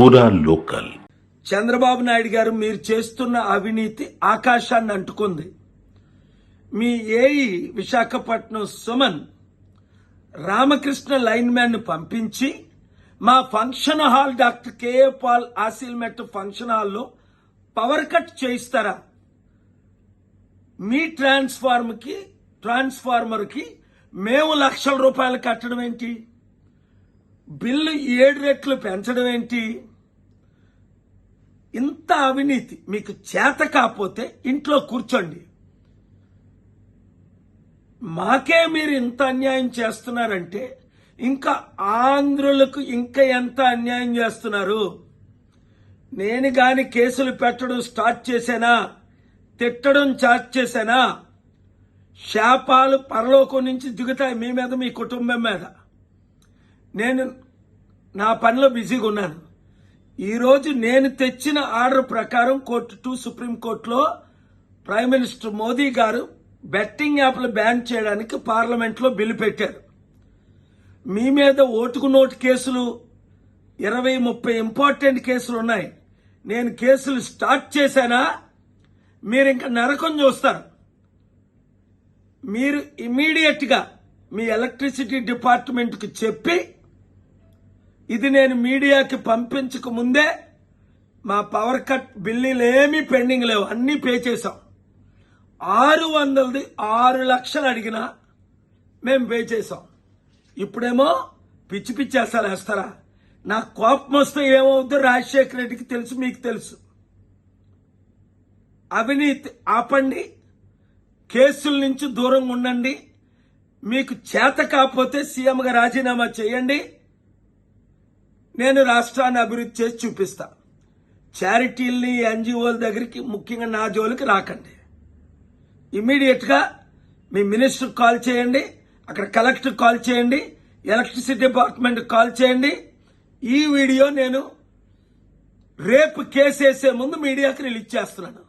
పూరా లోకల్. చంద్రబాబు నాయుడు గారు మీరు చేస్తున్న అవినీతి ఆకాశాన్ని అంటుకుంది. మీ AE Visakhapatnam Suman Ramakrishna line man ను పంపించి మా function hall doctor KA Paul Asilmetta function హాల్లో పవర్ కట్ చేయిస్తారా? మీ ట్రాన్స్ఫార్మర్ కి మేము లక్షల రూపాయలు కట్టడం ఏంటి? బిల్లు 7 రెట్లు పెంచడం ఏంటి? ఇంత అవినీతి మీకు చేత కాకపోతే ఇంట్లో కూర్చోండి. మాకే మీరు ఇంత అన్యాయం చేస్తున్నారంటే ఇంకా ఆంధ్రులకు ఇంకా ఎంత అన్యాయం చేస్తున్నారు? నేను గాని కేసులు పెట్టడం స్టార్ట్ చేశానా, తిట్టడం స్టార్ట్ చేశానా, శాపాలు పరలోకం నుంచి దిగుతాయి మీ మీద, మీ కుటుంబం మీద. నేను నా పనిలో బిజీగా ఉన్నాను. ఈరోజు నేను తెచ్చిన ఆర్డర్ ప్రకారం సుప్రీంకోర్టులో ప్రైమ్ మినిస్టర్ మోదీ గారు బెట్టింగ్ యాప్లు బ్యాన్ చేయడానికి పార్లమెంట్లో బిల్లు పెట్టారు. మీ మీద ఓటుకు నోటు కేసులు 20-30 ఇంపార్టెంట్ కేసులు ఉన్నాయి. నేను కేసులు స్టార్ట్ చేశానా, మీరు ఇంకా నరకం చూస్తారు. మీరు ఇమీడియట్ గా మీ ఎలక్ట్రిసిటీ డిపార్ట్మెంట్ కు చెప్పి, ఇది నేను మీడియాకి పంపించక ముందే మా పవర్ కట్ బిల్లులు ఏమీ పెండింగ్ లేవు, అన్ని పే చేశాం. 600ది 6 లక్షలు అడిగినా మేము పే చేశాం. ఇప్పుడేమో పిచ్చి పిచ్చి అసలు వేస్తారా? నాకు కోపం వస్తే ఏమవుద్దో రాజశేఖర రెడ్డికి తెలుసు, మీకు తెలుసు. అవినీతి ఆపండి, కేసుల నుంచి దూరంగా ఉండండి. మీకు చేత కాకపోతే సీఎంగా రాజీనామా చేయండి. నేను రాష్ట్రాన్ని అభివృద్ధి చేసి చూపిస్తా. చారిటీల్ని, ఎన్జిఓల దగ్గరికి, ముఖ్యంగా నా జోలికి రాకండి. ఇమీడియట్ గా మీ మినిస్టర్ కాల్ చేయండి, అక్కడ కలెక్టర్ కాల్ చేయండి, ఎలక్ట్రిసిటీ డిపార్ట్మెంట్ కాల్ చేయండి. ఈ వీడియో నేను రేపు కేసు వేసే ముందు మీడియాకి రిలీజ్ చేస్తున్నాను.